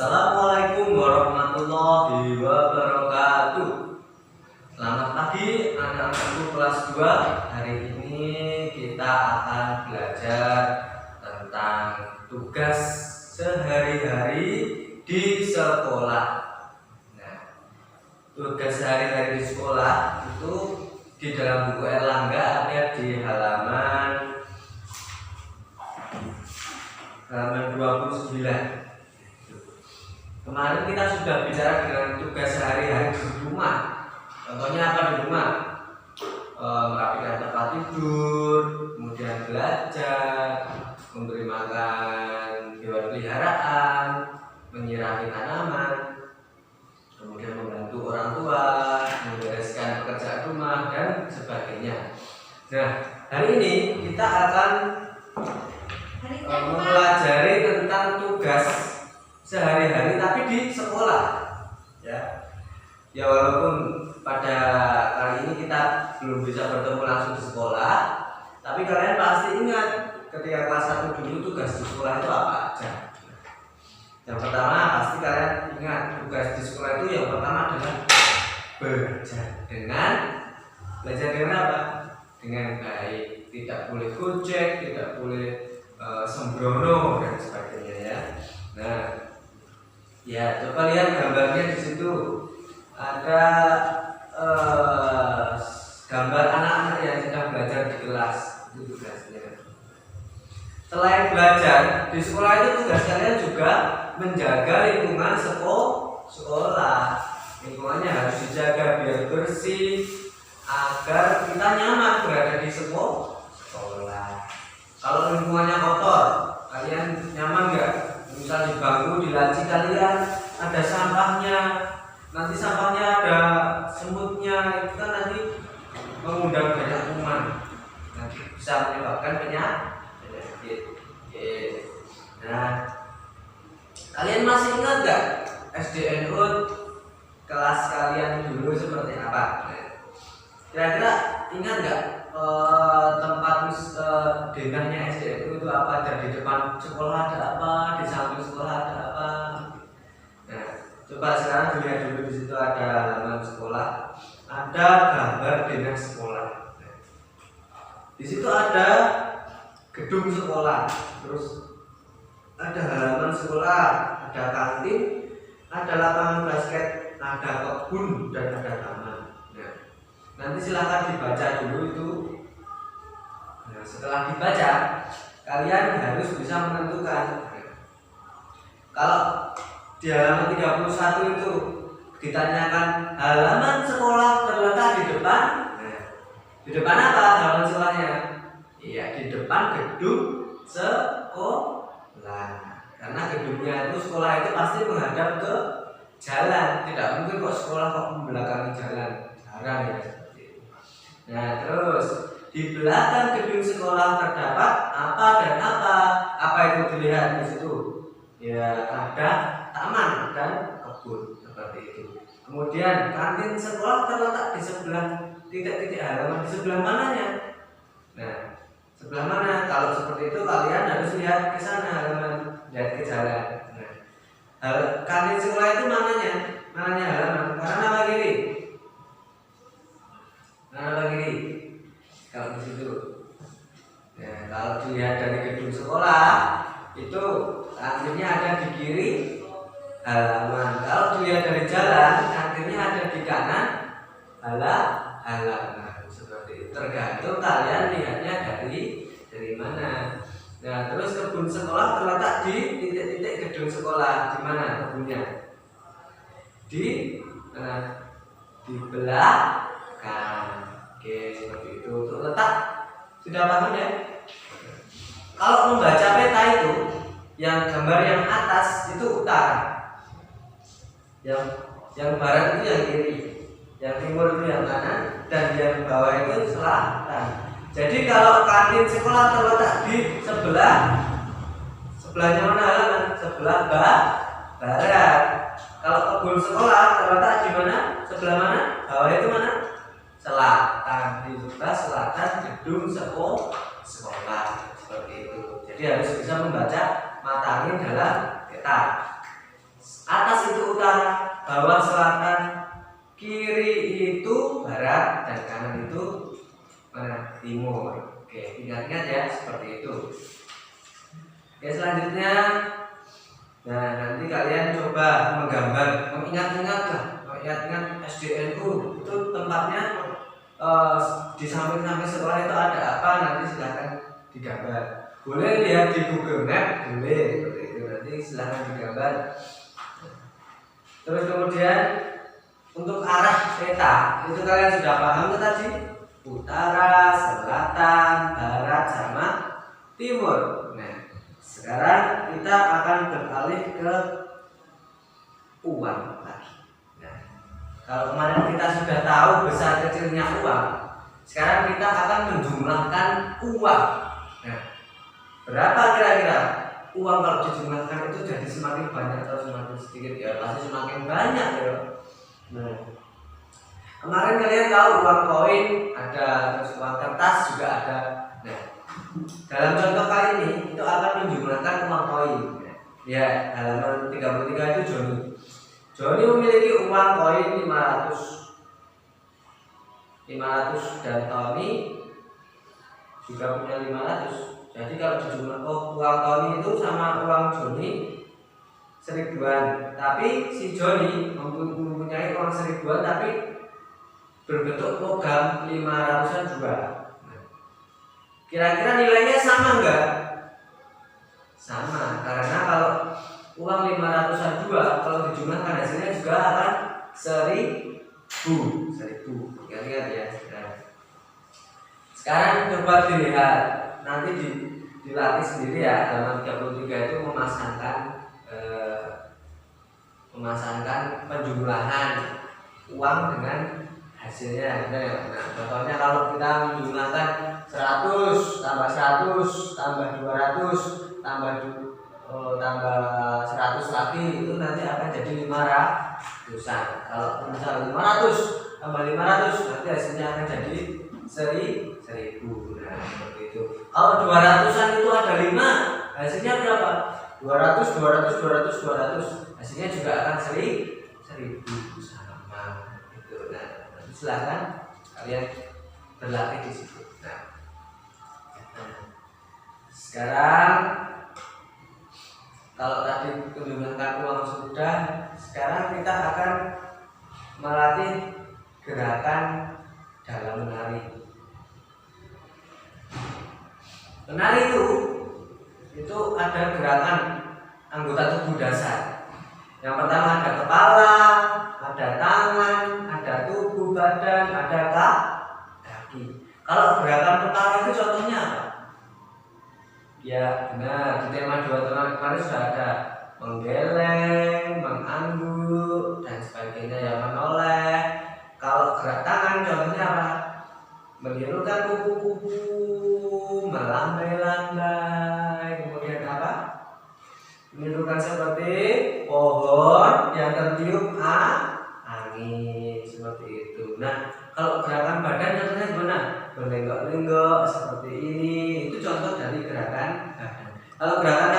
Assalamualaikum warahmatullahi wabarakatuh. Selamat pagi anak-anakku kelas 2. Hari ini kita akan belajar tentang tugas sehari-hari di sekolah. Nah, tugas sehari-hari di sekolah itu di dalam buku Erlangga ada di halaman 29. Kemarin kita sudah bicara dengan tugas sehari-hari di rumah. Contohnya apa di rumah? Merapikan tempat tidur, kemudian belajar, memberi makan hewan peliharaan, menyirahi tanaman, kemudian membantu orang tua, membereskan pekerjaan rumah dan sebagainya. Nah, hari ini kita akan mempelajari tentang tugas sehari-hari tapi di sekolah, ya walaupun pada kali ini kita belum bisa bertemu langsung di sekolah, tapi kalian pasti ingat ketika kelas 1 dulu tugas di sekolah itu apa aja. Yang pertama pasti kalian ingat tugas di sekolah itu yang pertama adalah belajar dengan apa? Dengan baik, tidak boleh gojek, tidak boleh sembrono dan sebagainya ya. Nah, ya, coba lihat gambarnya di situ. Ada gambar anak-anak yang sedang belajar di kelas. Itu tugasnya. Selain belajar di sekolah itu tugas kalian juga menjaga lingkungan sekolah. Lingkungannya harus dijaga biar bersih agar kita nyaman berada di sekolah. Kalau lingkungannya kotor, kalian nyaman nggak? Misal di bangku, di laci kalian ada sampahnya, nanti sampahnya ada semutnya, itu kan nanti mengundang banyak kuman, nanti bisa menyebabkan penyakit. Nah, kalian masih ingat nggak SDNU kelas kalian dulu seperti apa? Kira-kira ingat nggak tempat denahnya SDNU itu apa? Ada di depan sekolah ada apa? Di samping sekolah ada apa? Nah, coba sekarang dilihat dulu, di situ ada halaman sekolah, ada gambar denah sekolah. Di situ ada gedung sekolah, terus ada halaman sekolah, ada kantin, ada lapangan basket, ada kebun dan ada taman. Nah, nanti silahkan dibaca dulu itu. Nah, setelah dibaca, kalian harus bisa menentukan. Kalau di halaman 31 itu ditanyakan halaman sekolah terletak di depan. Nah, di depan apa halaman sekolahnya? Iya, di depan gedung sekolah. Karena gedungnya itu sekolah itu pasti menghadap ke jalan. Tidak mungkin kok sekolah kok membelakangi jalan. Jarang ya seperti itu. Nah, terus di belakang gedung sekolah terdapat apa dan apa? Apa itu dilihat di situ? Ya, ada taman dan kebun seperti itu. Kemudian kantin sekolah terletak di sebelah titik-titik halaman, di sebelah mananya? Nah, sebelah mana? Kalau seperti itu kalian harus lihat ke sana halaman, lihat ke jalan. Nah, kantin sekolah itu mananya? Mananya halaman? Kanan apa kiri? Kanan apa kiri? Kalau di situ. Nah, kalau dilihat dari gedung sekolah itu kantinnya ada di kiri halaman. Kalau dilihat dari jalan, kantinnya ada di kanan halaman. Seperti itu. Tergantung kalian lihatnya dari mana. Nah, terus kebun sekolah terletak di titik-titik gedung sekolah. Di mana kebunnya? Di belakang. Oke, seperti itu. Untuk letak sudah paham ya? Kalau membaca peta itu, yang gambar yang atas itu utara, yang barat itu yang kiri, yang timur itu yang kanan, dan yang bawah itu selatan. Jadi kalau kantin sekolah terletak di sebelahnya mana halaman? Sebelah barat. Kalau kebun sekolah terletak di mana? Sebelah mana? Bawah itu mana? Selatan. Di sebelah selatan gedung sekolah. Seperti itu. Jadi harus bisa membaca mata angin dalam peta. Atas itu utara, bawah selatan, kiri itu barat, dan kanan itu mana? Timur. Oke, ingat-ingat ya seperti itu. Oke, selanjutnya, nah nanti kalian coba menggambar, mengingat-ingat SDNU itu tempatnya di samping-samping sekolah itu ada apa, nanti silahkan digambar. Boleh lihat di Google Map, boleh seperti itu, nanti silahkan digambar. Terus kemudian untuk arah peta itu kalian sudah paham tuh tadi, utara, selatan, barat, sama timur. Nah, sekarang kita akan beralih ke uang lagi. Nah, kalau kemarin kita sudah tahu besar kecilnya uang, sekarang kita akan menjumlahkan uang. Nah, berapa kira-kira uang kalau dijumlahkan itu jadi semakin banyak atau semakin sedikit? Ya pasti semakin banyak ya. Nah, kemarin kalian tahu uang koin ada, terus uang kertas juga ada. Nah, dalam contoh kali ini itu akan menjumlahkan uang koin. Ya, halaman 33 itu Joni. Joni memiliki uang koin 500 dan Tony juga punya 500. Jadi kalau dijumlah uang Tony itu sama uang Joni 1000-an, tapi si Joni mempunyai uang 1000-an tapi berbentuk logam 500-an juga. Kira-kira nilainya sama enggak? Sama, karena kalau uang 500-an juga kalau dijumlahkan hasilnya juga akan 1000. Ingat-ingat ya. Nah, sekarang coba dilihat, nanti dilatih sendiri ya, halaman 33 itu memasangkan penjumlahan uang dengan hasilnya. Nah, contohnya kalau kita menjumlahkan 100 tambah 100 tambah 200 tambah 100 lagi, itu nanti akan jadi 500-an. Kalau misalnya 500 tambah 500 nanti hasilnya akan jadi 1000. Nah, seperti itu. Kalau 200-an itu ada 5, hasilnya berapa? 200 hasilnya juga akan 1000 sama itu. Nah, nanti silahkan kalian berlatih di situ. Nah, sekarang kalau tadi menjumlahkan uang sudah, sekarang kita akan melatih gerakan dalam menari. Menari itu ada gerakan anggota tubuh dasar. Yang pertama ada kepala, ada tangan, ada tubuh badan, ada kaki. Kalau gerakan kepala itu contohnya apa? Ya benar, di tema 2 tahun kemarin sudah ada menggeleng, mengangguk, dan sebagainya, yang menoleh. Kalau gerak tangan contohnya apa? Menirukan kupu-kupu, melambai-lambai. Kemudian apa? Menirukan seperti pohon yang tertiup angin, seperti itu. Nah, kalau gerakan badan contohnya gimana? Berlenggak-lenggok seperti ini, itu contoh dari gerakan badan. Kalau gerakan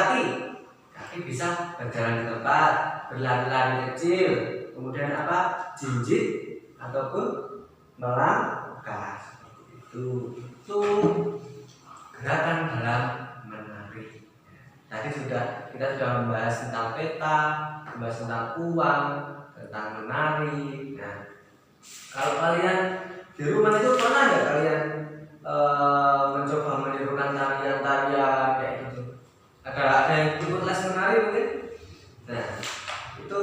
kaki bisa berjalan di tempat, berlari-lari kecil, kemudian apa? Jinjit ataupun melangkah, seperti itu. Itu gerakan dalam menari. Tadi kita sudah membahas tentang peta, membahas tentang uang, tentang menari. Nah, kalau kalian di rumah itu pernah nggak kalian mencoba menirukan tarian-tarian kayak gitu? Ada yang ikut les menari mungkin? Nah, itu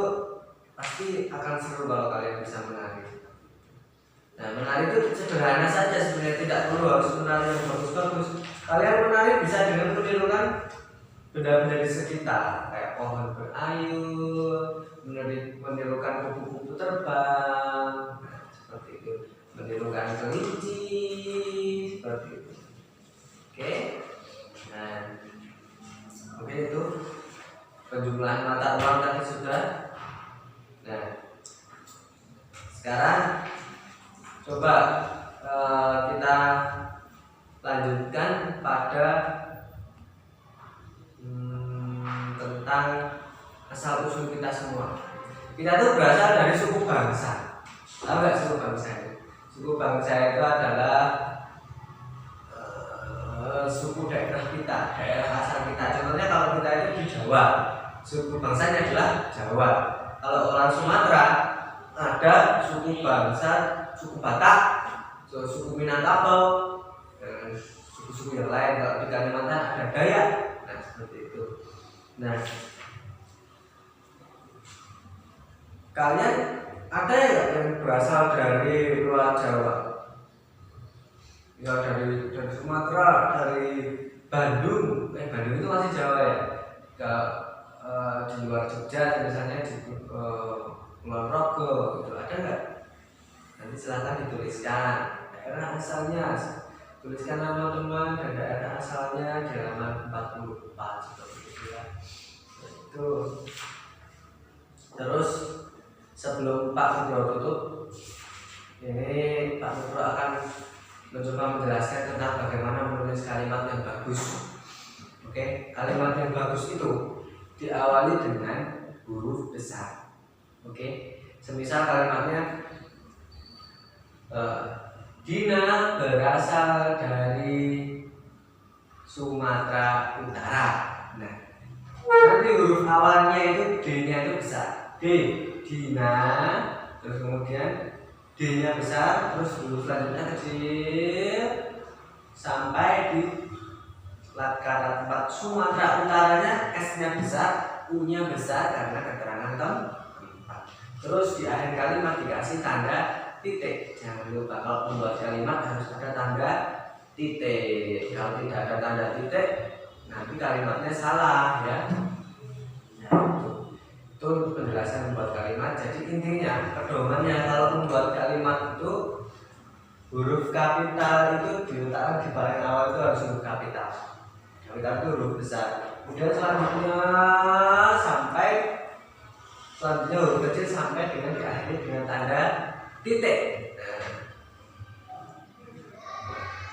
pasti akan seru kalau kalian bisa menari. Nah, menari itu sederhana saja sebenarnya, tidak perlu harus menari yang bagus-bagus. Kalian menari bisa dengan menirukan benda-benda di sekitar, kayak pohon berayun, menirukan kupu-kupu terbang, nah, seperti itu. Menirukan kelinci, seperti itu. Oke. Nah, oke, itu penjumlahan mata uang tadi sudah. Nah, sekarang coba kita lanjutkan pada tentang asal usul kita semua. Kita tuh berasal dari suku bangsa. Tahu nggak suku bangsa itu? Suku bangsa itu adalah suku daerah kita, daerah asal kita. Contohnya kalau kita itu di Jawa, suku bangsanya adalah Jawa. Kalau orang Sumatera ada suku bangsa, suku Batak, suku Minangkabau, dan suku-suku yang lain. Kalau di Kalimantan ada Dayak, nah seperti itu. Nah, kalian ada yang berasal dari luar Jawa? Ya dari Sumatera, dari Bandung. Bandung itu masih Jawa ya. Di luar Jogja misalnya di Kulonprogo itu ada nggak? Nanti silahkan dituliskan daerah asalnya, tuliskan nama teman dan daerah asalnya di halaman 44 seperti itu ya. Itu. Terus sebelum Pak Nugro tutup, ini Pak Nugro akan mencoba menjelaskan tentang bagaimana menulis kalimat yang bagus. Oke, kalimat yang bagus itu diawali dengan huruf besar. Oke, semisal kalimatnya Dina berasal dari Sumatera Utara. Nah, nanti huruf awalnya itu D-nya itu besar. D, Dina, terus kemudian D-nya besar, terus huruf selanjutnya kecil sampai di kata tempat Sumatera Utaranya S-nya besar, U-nya besar karena keterangan tempat. Terus di akhir kalimat dikasih tanda titik. Jangan lupa kalau membuat kalimat harus ada tanda titik. Kalau tidak ada tanda titik, nanti kalimatnya salah ya. Nah, itu penjelasan membuat kalimat. Jadi intinya pedomannya kalau membuat kalimat itu huruf kapital itu diletakkan di paling awal itu harus huruf kapital. Kapital itu huruf besar. Kemudian selanjutnya huruf kecil sampai dengan diakhiri dengan tanda titik.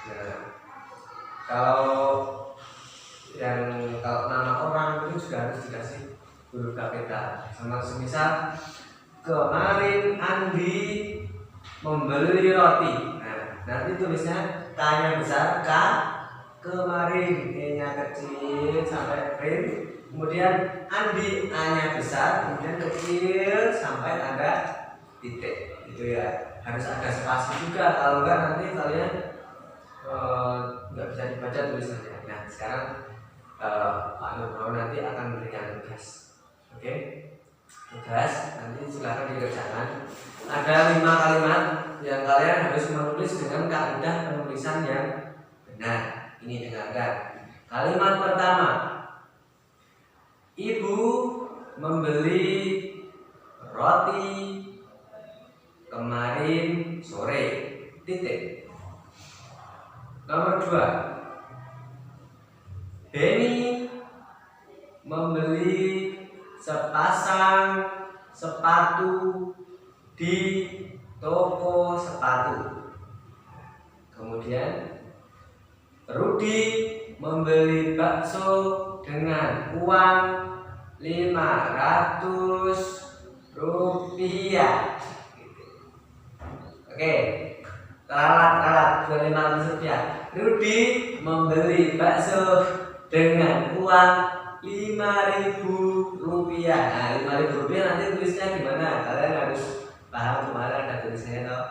Nah, kalau nama orang itu juga harus dikasih huruf kapital. Sama semisal kemarin Andi membeli roti. Nah, nanti tulisnya K-nya besar, K kemarin, E-nya kecil sampai rin. Kemudian Andi, A-nya besar, kemudian kecil sampai tanda titik. Itu ya, harus ada spasi juga. Kalau enggak nanti kalian nggak bisa dibaca tulisannya. Nah, sekarang Pak Nugro nanti akan memberikan tugas. Oke, tugas nanti silakan dikerjakan. Ada 5 kalimat yang kalian harus menulis dengan kaidah penulisan yang benar. Ini dengarkan. Kalimat pertama, Ibu membeli roti kemarin sore. Titik. Nomor 2, Benny membeli sepasang sepatu di toko sepatu. Kemudian Rudi membeli bakso dengan uang 500 rupiah. Oke, ralat 500 rupiah. Rudi membeli bakso dengan uang 5.000 rupiah. Nah, 5.000 rupiah nanti tulisnya gimana? Kalian harus paham kemarin ada tulisannya toh.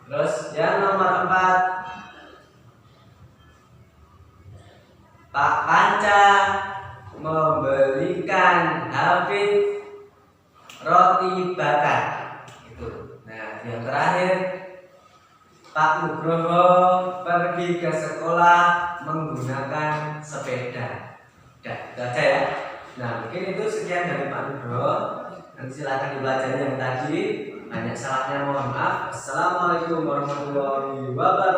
Terus yang nomor 4, Pak Panca membelikan Hafid roti bakar. Itu. Nah, yang terakhir, Pak Nugroho pergi ke sekolah menggunakan sepeda. Udah, itu aja ya. Nah, mungkin itu sekian dari Pak Nugroho. Nanti silakan dipelajari yang tadi. Banyak salahnya mohon maaf. Assalamualaikum warahmatullahi wabarakatuh.